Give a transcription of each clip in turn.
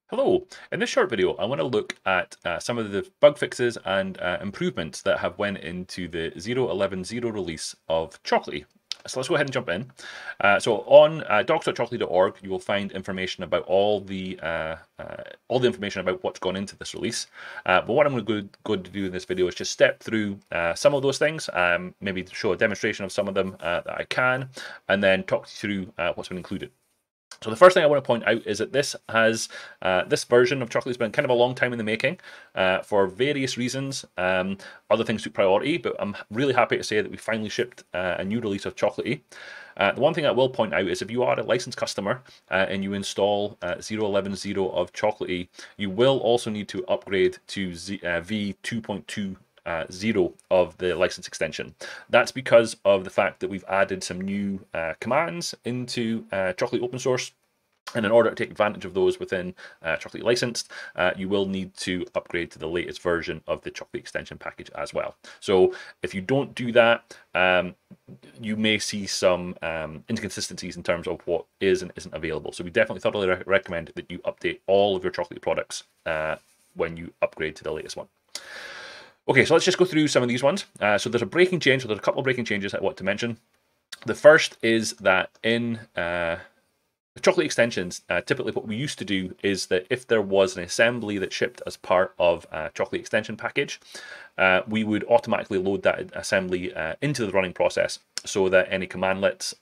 Hello, in this short video I want to look at some of the bug fixes and improvements that have went into the 0.11.0 release of Chocolaty. So let's go ahead and jump in. So on docs.chocolaty.org you will find information about all the information about what's gone into this release. But what I'm going to do in this video is just step through some of those things, maybe show a demonstration of some of them that I can, and then talk you through what's been included. So the first thing I want to point out is that this version of Chocolatey has been kind of a long time in the making for various reasons. Other things took priority, but I'm really happy to say that we finally shipped a new release of Chocolatey. The one thing I will point out is if you are a licensed customer and you install 0.11.0 of Chocolatey, you will also need to upgrade to v2.2 0 of the license extension. That's because of the fact that we've added some new commands into Chocolatey open source. And in order to take advantage of those within Chocolatey licensed, you will need to upgrade to the latest version of the Chocolatey extension package as well. So if you don't do that, you may see some inconsistencies in terms of what is and isn't available. So we definitely thoroughly recommend that you update all of your Chocolatey products when you upgrade to the latest one. Okay, so let's just go through some of these ones. So there's a breaking change, so there's a couple of breaking changes I want to mention. The first is that in the Chocolatey extensions, typically what we used to do is that if there was an assembly that shipped as part of a Chocolatey extension package, we would automatically load that assembly into the running process so that any commandlets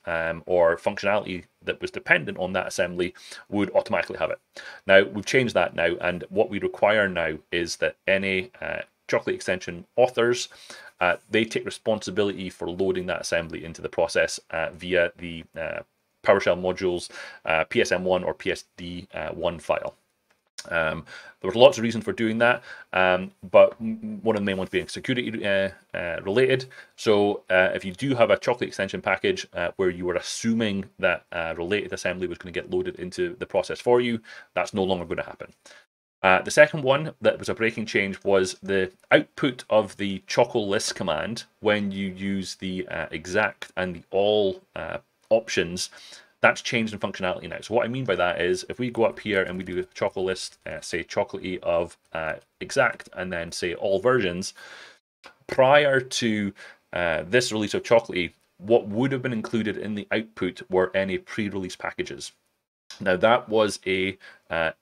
or functionality that was dependent on that assembly would automatically have it. Now, we've changed that now, and what we require now is that any Chocolatey extension authors, they take responsibility for loading that assembly into the process via the PowerShell modules PSM1 or PSD1 file. There was lots of reasons for doing that, but one of the main ones being security related. So if you do have a Chocolatey extension package where you were assuming that related assembly was going to get loaded into the process for you, that's no longer going to happen. The second one that was a breaking change was the output of the chocolist command when you use the exact and the all options. That's changed in functionality now. So what I mean by that is if we go up here and we do a chocolist, say Chocolatey of exact and then say all versions, prior to this release of Chocolatey, what would have been included in the output were any pre-release packages. Now that was a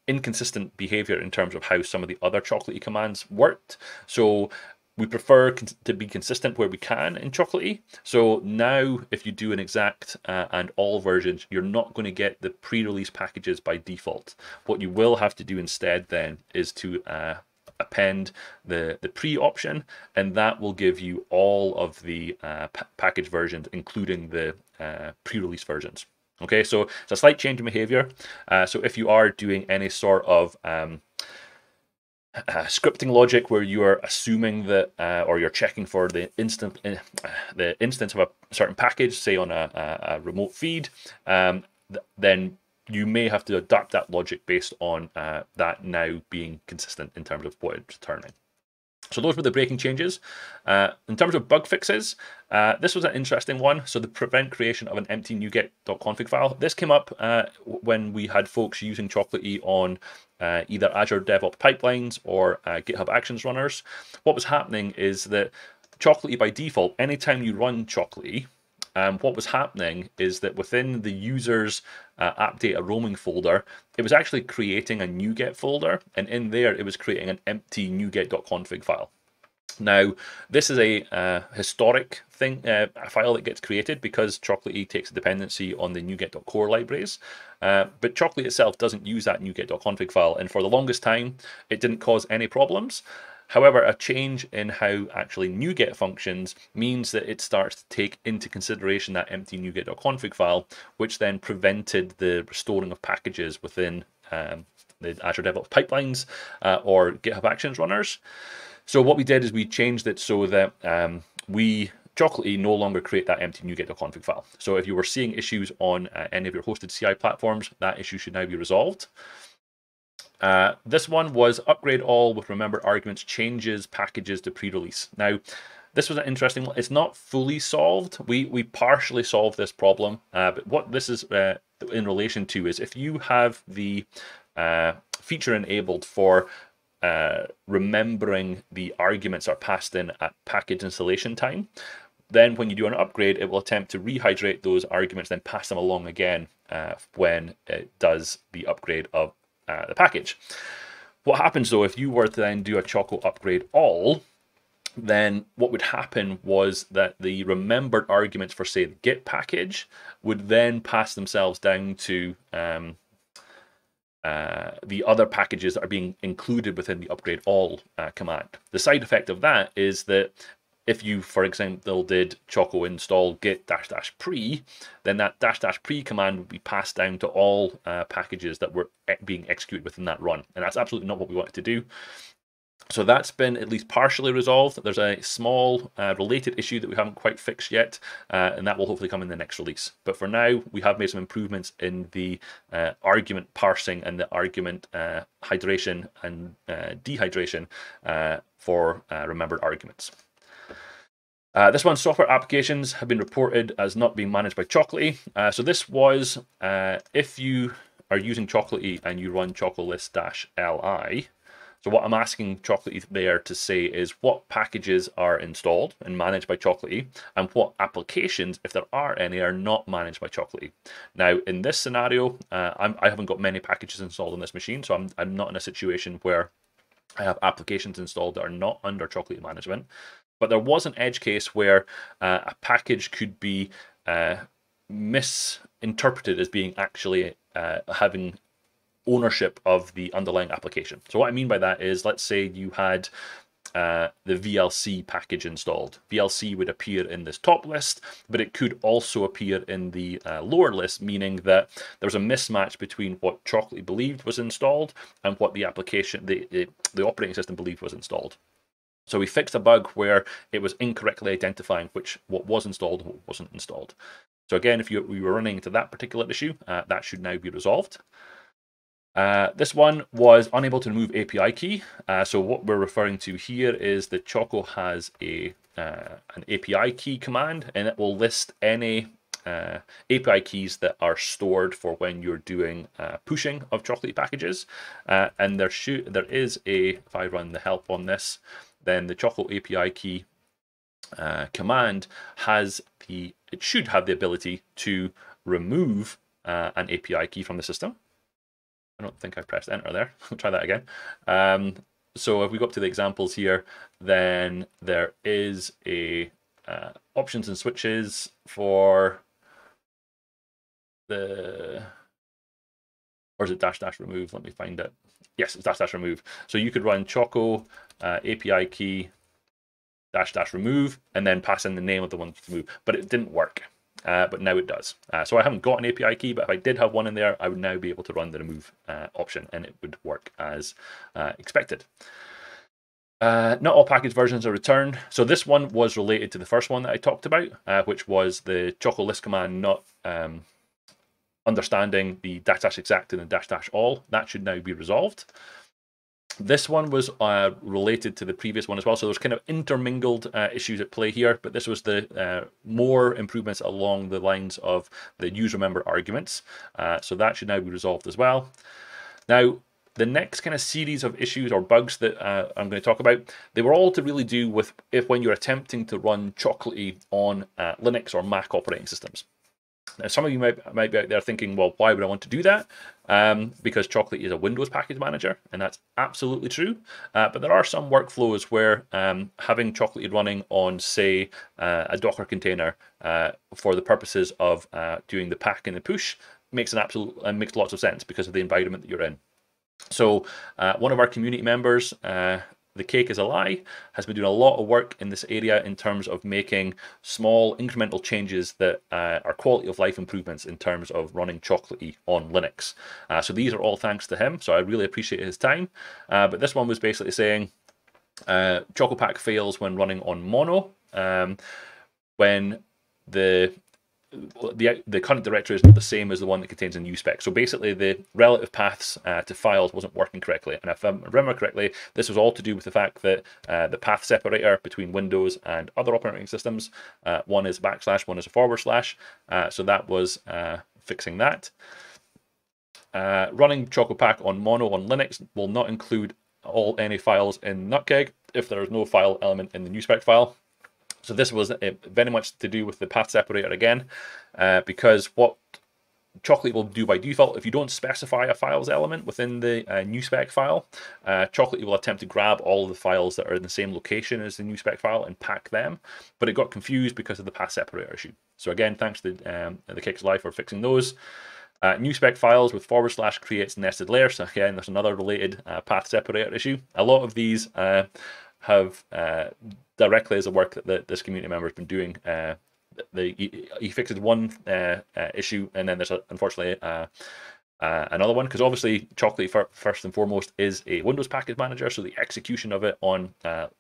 inconsistent behavior in terms of how some of the other Chocolatey commands worked. So we prefer to be consistent where we can in Chocolatey. So now if you do an exact and all versions, you're not going to get the pre-release packages by default. What you will have to do instead then is to append the pre option, and that will give you all of the package versions, including the pre-release versions. Okay, so it's a slight change in behavior. So if you are doing any sort of scripting logic where you are assuming that, or you're checking for the instance of a certain package, say on a remote feed, then you may have to adapt that logic based on that now being consistent in terms of what it's returning. So those were the breaking changes. In terms of bug fixes, this was an interesting one. So the prevent creation of an empty NuGet.config file. This came up when we had folks using Chocolatey on either Azure DevOps pipelines or GitHub Actions runners. What was happening is that Chocolatey by default, anytime you run Chocolatey, what was happening is that within the user's app data roaming folder, it was actually creating a NuGet folder, and in there it was creating an empty NuGet.config file. Now, this is a historic thing, a file that gets created because Chocolatey takes a dependency on the NuGet.core libraries, but Chocolatey itself doesn't use that NuGet.config file, and for the longest time, it didn't cause any problems. However, a change in how actually NuGet functions means that it starts to take into consideration that empty NuGet.config file, which then prevented the restoring of packages within the Azure DevOps pipelines or GitHub Actions runners. So what we did is we changed it so that Chocolatey no longer create that empty NuGet.config file. So if you were seeing issues on any of your hosted CI platforms, that issue should now be resolved. This one was upgrade all with remember arguments changes packages to pre-release. Now, this was an interesting one. It's not fully solved. We partially solved this problem, but what this is in relation to is if you have the feature enabled for remembering the arguments are passed in at package installation time. Then when you do an upgrade, it will attempt to rehydrate those arguments, then pass them along again when it does the upgrade of the package. What happens though, if you were to then do a Choco upgrade all, then what would happen was that the remembered arguments for, say, the Git package would then pass themselves down to the other packages that are being included within the upgrade all command. The side effect of that is that if you, for example, did choco install git -- pre, then that -- pre command would be passed down to all packages that were being executed within that run. And that's absolutely not what we wanted to do. So that's been at least partially resolved. There's a small related issue that we haven't quite fixed yet, and that will hopefully come in the next release. But for now, we have made some improvements in the argument parsing and the argument hydration and dehydration for remembered arguments. This one, software applications have been reported as not being managed by Chocolaty. So this was, if you are using Chocolaty and you run chocolist -li, so what I'm asking Chocolaty there to say is what packages are installed and managed by Chocolaty, and what applications, if there are any, are not managed by Chocolaty. Now, in this scenario, I haven't got many packages installed on this machine, so I'm not in a situation where I have applications installed that are not under Chocolaty management. But there was an edge case where a package could be misinterpreted as being actually having ownership of the underlying application. So what I mean by that is, let's say you had the VLC package installed. VLC would appear in this top list, but it could also appear in the lower list, meaning that there was a mismatch between what Chocolaty believed was installed and what the application, the operating system believed was installed. So we fixed a bug where it was incorrectly identifying what was installed and what wasn't installed. So again, if we were running into that particular issue, that should now be resolved. This one was unable to remove API key. So what we're referring to here is that Choco has an API key command, and it will list any API keys that are stored for when you're doing pushing of Chocolaty packages. And there is if I run the help on this, then the Choco API key command it should have the ability to remove an API key from the system. I don't think I pressed enter there. I'll try that again. So if we go up to the examples here, then there is a options and switches for the, or is it -- remove? Let me find it. Yes, it's -- remove. So you could run Choco API key -- remove and then pass in the name of the one to remove, but it didn't work. But now it does. So I haven't got an API key, but if I did have one in there, I would now be able to run the remove option and it would work as expected. Not all package versions are returned. So this one was related to the first one that I talked about, which was the Choco list command not understanding the -- exact and the -- all. That should now be resolved. This one was related to the previous one as well, so there's kind of intermingled issues at play here, but this was the more improvements along the lines of the use remember arguments. So that should now be resolved as well. Now, the next kind of series of issues or bugs that I'm going to talk about, they were all to really do with when you're attempting to run Chocolaty on Linux or Mac operating systems. Now, some of you might be out there thinking, well, why would I want to do that? Because Chocolaty is a Windows package manager, and that's absolutely true. But there are some workflows where having Chocolaty running on, say, a Docker container for the purposes of doing the pack and the push makes lots of sense because of the environment that you're in. So one of our community members, The Cake is a Lie, has been doing a lot of work in this area in terms of making small incremental changes that are quality of life improvements in terms of running Chocolaty on Linux. So these are all thanks to him, so I really appreciate his time. But this one was basically saying ChocoPack fails when running on Mono, when the current directory is not the same as the one that contains a new spec. So basically the relative paths to files wasn't working correctly. And if I remember correctly, this was all to do with the fact that the path separator between Windows and other operating systems, one is /, one is a /. So that was fixing that. Running ChocoPack on mono on Linux will not include any files in Nutcag if there is no file element in the Msp file. So this was very much to do with the path separator again, because what Chocolatey will do by default, if you don't specify a files element within the Msp file, Chocolatey will attempt to grab all of the files that are in the same location as the Msp file and pack them, but it got confused because of the path separator issue. So again, thanks to the CLI for fixing those. Msp files with / creates nested layers. So again, there's another related path separator issue. A lot of these have directly as a work that this community member has been doing. He fixes one issue, and then there's unfortunately another one, because obviously Chocolatey first and foremost is a Windows package manager, so the execution of it on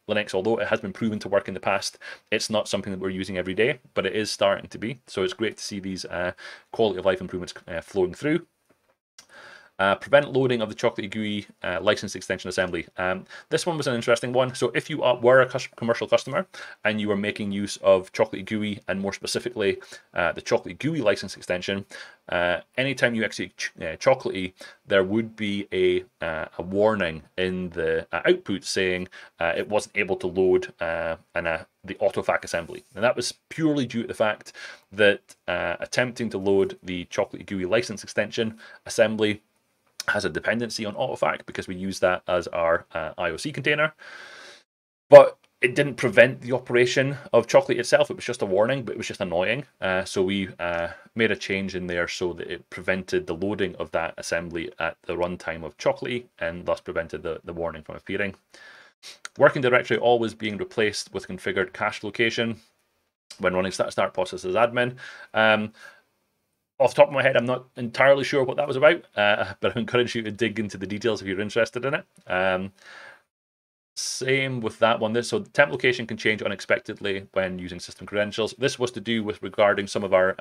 Linux, although it has been proven to work in the past, it's not something that we're using every day, but it is starting to be. So it's great to see these quality of life improvements flowing through. Prevent loading of the Chocolatey GUI license extension assembly. This one was an interesting one. So if you were a commercial customer and you were making use of Chocolatey GUI, and more specifically the Chocolatey GUI license extension, anytime you execute Chocolatey, there would be a warning in the output saying it wasn't able to load the autofac assembly. And that was purely due to the fact that attempting to load the Chocolatey GUI license extension assembly has a dependency on autofac, because we use that as our IOC container. But it didn't prevent the operation of Chocolatey itself. It was just a warning, but it was just annoying. So we made a change in there so that it prevented the loading of that assembly at the runtime of Chocolatey, and thus prevented the warning from appearing. Working directory always being replaced with configured cache location when running start process as admin. Off the top of my head, I'm not entirely sure what that was about, but I encourage you to dig into the details if you're interested in it. Same with that one. So the temp location can change unexpectedly when using system credentials. This was to do with regarding some of our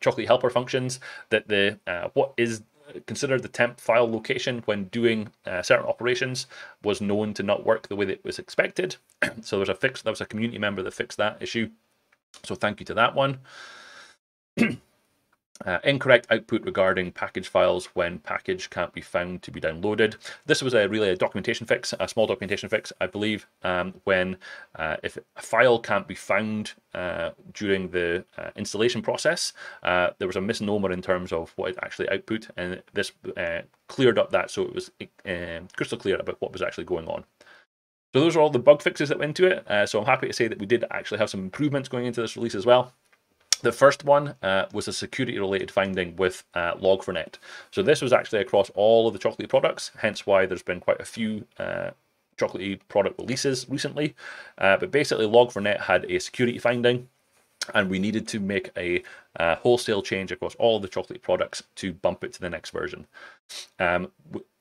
Chocolatey helper functions, that what is considered the temp file location when doing certain operations was known to not work the way that it was expected. So there was a community member that fixed that issue. So thank you to that one. Incorrect output regarding package files when package can't be found to be downloaded. This was really a documentation fix, a small documentation fix, I believe, when if a file can't be found during the installation process, there was a misnomer in terms of what it actually output, and this cleared up that, so it was crystal clear about what was actually going on. So those are all the bug fixes that went into it. So I'm happy to say that we did actually have some improvements going into this release as well. The first one was a security-related finding with Log4net. So this was actually across all of the Chocolatey products, hence why there's been quite a few Chocolatey product releases recently. But basically, Log4net had a security finding, and we needed to make a wholesale change across all of the Chocolatey products to bump it to the next version.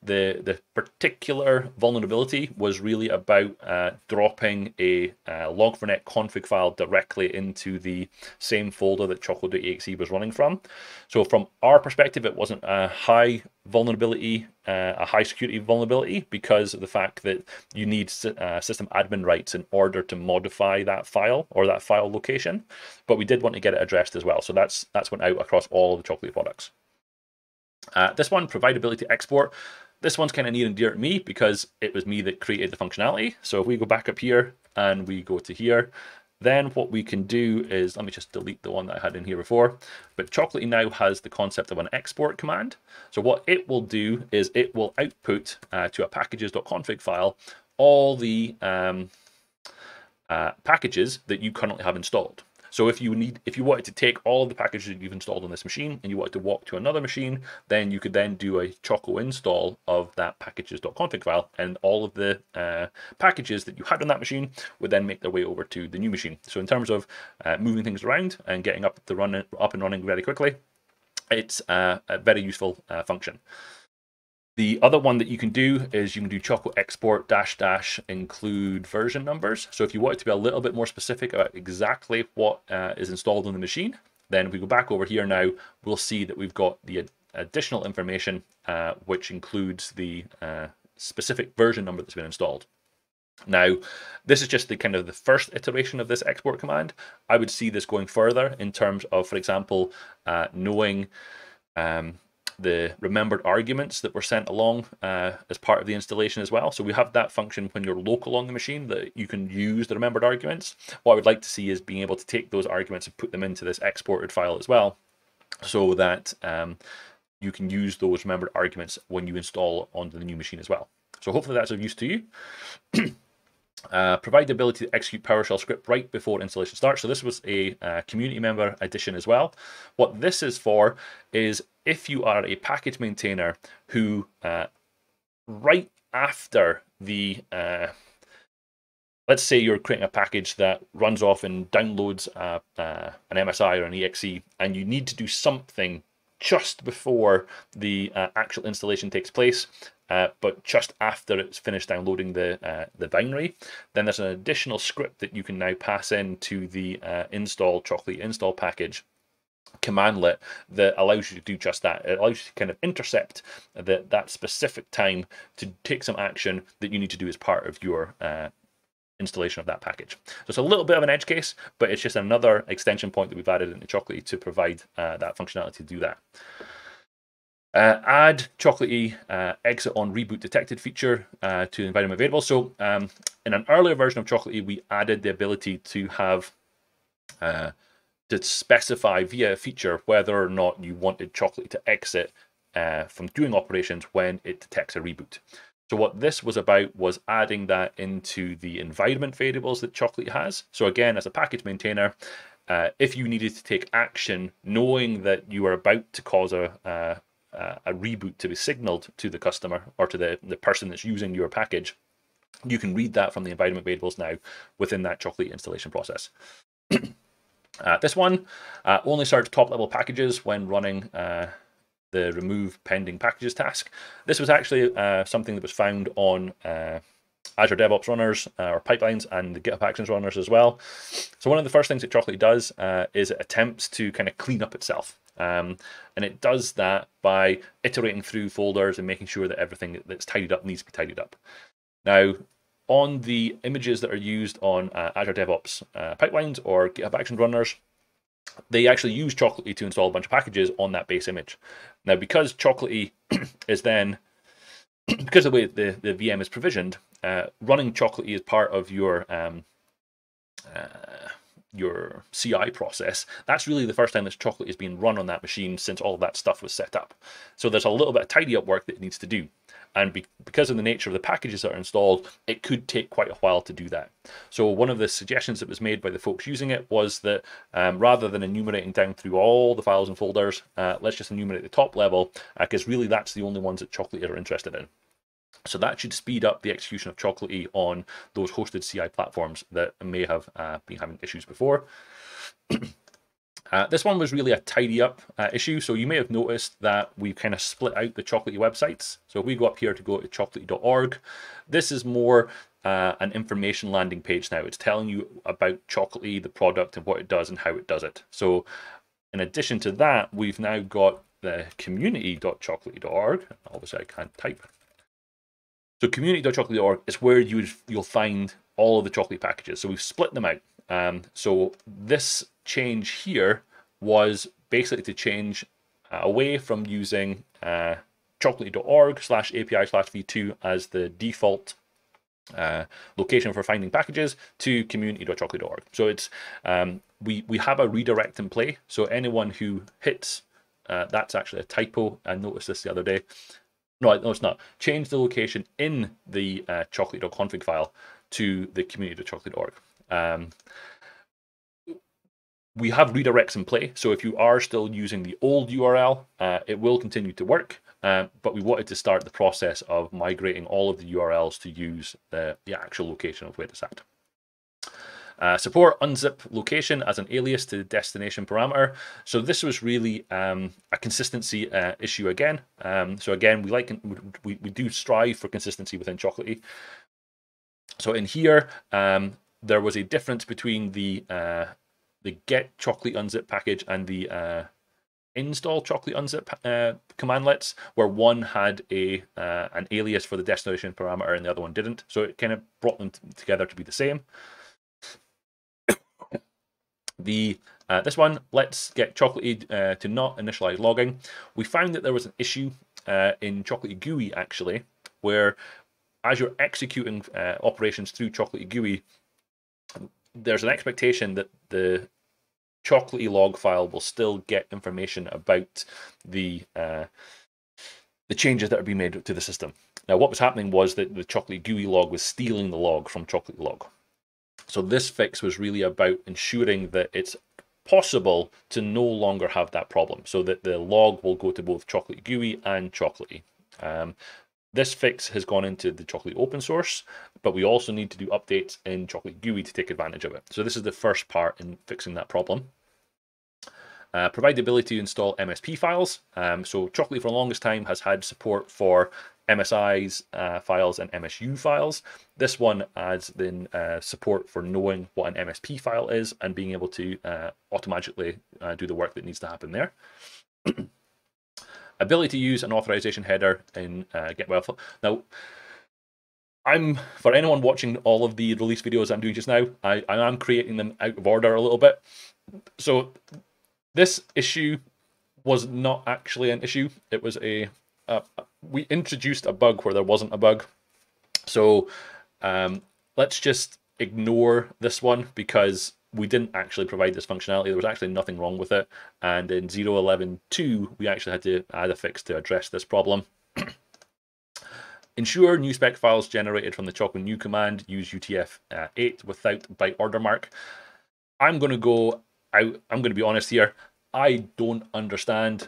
The particular vulnerability was really about dropping a Log4net config file directly into the same folder that choco.exe was running from. So from our perspective, it wasn't a high vulnerability, a high security vulnerability, because of the fact that you need system admin rights in order to modify that file or that file location. But we did want to get it addressed as well. So that's went out across all of the Chocolatey products. This one, Providability Export. This one's kind of near and dear to me because it was me that created the functionality. So if we go back up here and we go to here, then what we can do is, let me just delete the one that I had in here before, but Chocolatey now has the concept of an export command. So what it will do is it will output to a packages.config file all the packages that you currently have installed. So if you wanted to take all of the packages that you've installed on this machine and you wanted to walk to another machine, then you could then do a Choco install of that packages.config file, and all of the packages that you had on that machine would then make their way over to the new machine. So in terms of moving things around and getting up and running very quickly, it's a very useful function. The other one that you can do is you can do Choco export -- include version numbers. So if you want it to be a little bit more specific about exactly what is installed on the machine, then if we go back over here now, we'll see that we've got the additional information, which includes the specific version number that's been installed. Now, this is just the kind of the first iteration of this export command. I would see this going further in terms of, for example, knowing the remembered arguments that were sent along as part of the installation as well. So we have that function when you're local on the machine that you can use the remembered arguments. What I would like to see is being able to take those arguments and put them into this exported file as well, so that you can use those remembered arguments when you install onto the new machine as well. So hopefully that's of use to you. Provide the ability to execute PowerShell script right before installation starts. So this was a community member addition as well. What this is for is if you are a package maintainer who right after the let's say you're creating a package that runs off and downloads an MSI or an EXE, and you need to do something just before the actual installation takes place, but just after it's finished downloading the binary, then there's an additional script that you can now pass into the install Chocolatey install package commandlet that allows you to do just that. It allows you to kind of intercept that specific time to take some action that you need to do as part of your installation of that package. So it's a little bit of an edge case, but it's just another extension point that we've added into Chocolatey to provide that functionality to do that. Add Chocolatey exit on reboot detected feature to environment variables. So in an earlier version of Chocolatey, we added the ability to have to specify via a feature whether or not you wanted Chocolatey to exit from doing operations when it detects a reboot. So what this was about was adding that into the environment variables that Chocolatey has. So again, as a package maintainer, if you needed to take action knowing that you are about to cause a reboot to be signaled to the customer or to the person that's using your package, you can read that from the environment variables now within that Chocolatey installation process. This one only serves top-level packages when running the remove pending packages task. This was actually something that was found on Azure DevOps runners or pipelines and the GitHub Actions runners as well. So one of the first things that Chocolatey does is it attempts to kind of clean up itself. And it does that by iterating through folders and making sure that everything that's tidied up needs to be tidied up. Now, on the images that are used on Azure DevOps pipelines or GitHub Actions runners, they actually use Chocolatey to install a bunch of packages on that base image. Now, because Chocolatey is then, because of the way the VM is provisioned, running Chocolatey as part of your CI process, that's really the first time that Chocolatey is being run on that machine since all of that stuff was set up. So there's a little bit of tidy up work that it needs to do. And because of the nature of the packages that are installed, it could take quite a while to do that. So one of the suggestions that was made by the folks using it was that rather than enumerating down through all the files and folders, let's just enumerate the top level, because really that's the only ones that Chocolatey are interested in. So that should speed up the execution of Chocolatey on those hosted CI platforms that may have been having issues before. This one was really a tidy up issue. So you may have noticed that we've kind of split out the Chocolatey websites. So if we go up here to go to chocolatey.org, this is more an information landing page now. It's telling you about Chocolatey, the product, and what it does and how it does it. So in addition to that, we've now got the community.chocolatey.org. Obviously, I can't type. So community.chocolatey.org is where you'll find all of the Chocolatey packages. So we've split them out. So this change here was basically to change away from using chocolatey.org/API/v2 as the default location for finding packages to community.chocolatey.org. So it's we have a redirect in play. So anyone who hits that's actually a typo. I noticed this the other day. No, it's not. Change the location in the chocolatey.config file to the community.chocolatey.org. We have redirects in play, so if you are still using the old URL, it will continue to work, but we wanted to start the process of migrating all of the URLs to use the actual location of where it's at. Support unzip location as an alias to the destination parameter. So this was really a consistency issue again. So again, we do strive for consistency within Chocolatey. So in here, there was a difference between the get Chocolatey unzip package and the install Chocolatey unzip commandlets, where one had an alias for the destination parameter and the other one didn't. So it kind of brought them together to be the same. The This one, let's get Chocolatey to not initialize logging. We found that there was an issue in Chocolatey GUI actually, where as you're executing operations through Chocolatey GUI, there's an expectation that the Chocolatey log file will still get information about the changes that are being made to the system. Now, what was happening was that the Chocolatey GUI log was stealing the log from Chocolatey log. So this fix was really about ensuring that it's possible to no longer have that problem, so that the log will go to both Chocolatey GUI and Chocolatey. This fix has gone into the Chocolatey open source, but we also need to do updates in Chocolatey GUI to take advantage of it. So this is the first part in fixing that problem. Provide the ability to install Msp files. So Chocolatey for the longest time has had support for MSIs files and MSU files. This one adds then support for knowing what an Msp file is and being able to automatically do the work that needs to happen there. Ability to use an authorization header in Get Well. Now, for anyone watching all of the release videos I'm doing just now, I am creating them out of order a little bit. So this issue was not actually an issue. It was we introduced a bug where there wasn't a bug. So let's just ignore this one because we didn't actually provide this functionality. There was actually nothing wrong with it. And in 0.11.2, we actually had to add a fix to address this problem. Ensure new spec files generated from the Choco new command use UTF-8 without byte order mark. I'm going to be honest here. I don't understand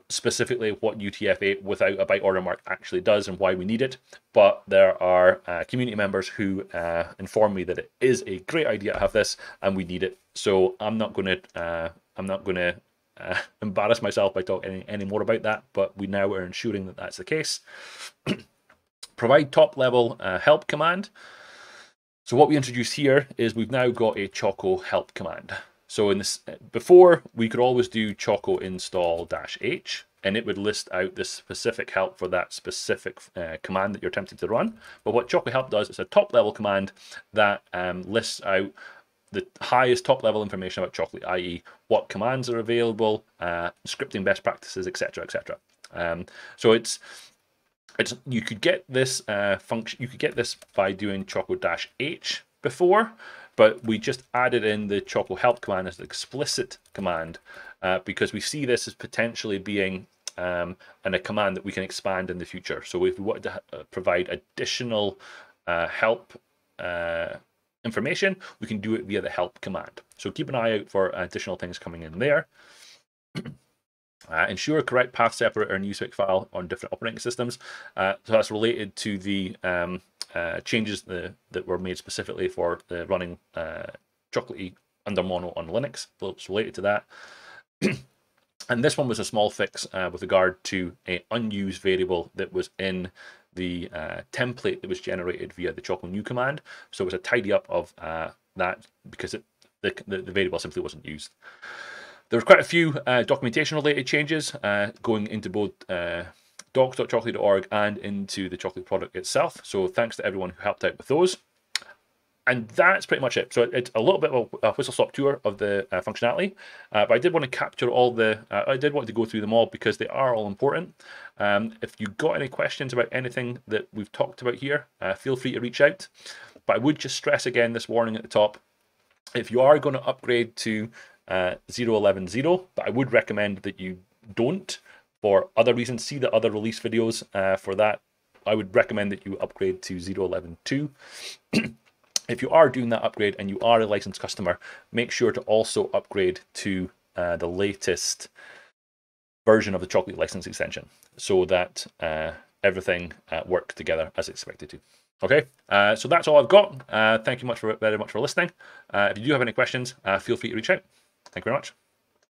specifically what UTF-8 without a byte order mark actually does and why we need it, but there are community members who inform me that it is a great idea to have this and we need it. So I'm not going to embarrass myself by talking any more about that, but we now are ensuring that that's the case. Provide top level help command. So what we introduced here is we've now got a Choco Help command. So in this, before we could always do Choco install -h, and it would list out the specific help for that specific command that you're attempting to run. But what Choco Help does is a top level command that lists out the highest top level information about Chocolatey, i.e. what commands are available, scripting best practices, etc., etc. So you could get this function. You could get this by doing Choco-h before, but we just added in the Choco Help command as an explicit command because we see this as potentially being a command that we can expand in the future. So if we want to provide additional help information, we can do it via the help command. So keep an eye out for additional things coming in there. Ensure correct path separator and USPIC file on different operating systems. So that's related to the changes that were made specifically for the running Chocolatey under mono on Linux. So it's related to that. And this one was a small fix with regard to an unused variable that was in the template that was generated via the Choco new command. So it was a tidy up of that because the variable simply wasn't used. There were quite a few documentation related changes going into both docs.chocolatey.org and into the Chocolatey product itself. So thanks to everyone who helped out with those. And that's pretty much it. So it's a little bit of a whistle-stop tour of the functionality, but I did want to capture all I did want to go through them all because they are all important. If you've got any questions about anything that we've talked about here, feel free to reach out. But I would just stress again this warning at the top. If you are going to upgrade to 0.11.0, but I would recommend that you don't for other reasons. See the other release videos for that. I would recommend that you upgrade to 0.11.2. If you are doing that upgrade and you are a licensed customer, make sure to also upgrade to the latest version of the Chocolatey license extension so that everything works together as expected to. Okay, so that's all I've got. Thank you very much for listening. If you do have any questions, feel free to reach out. Thank you very much.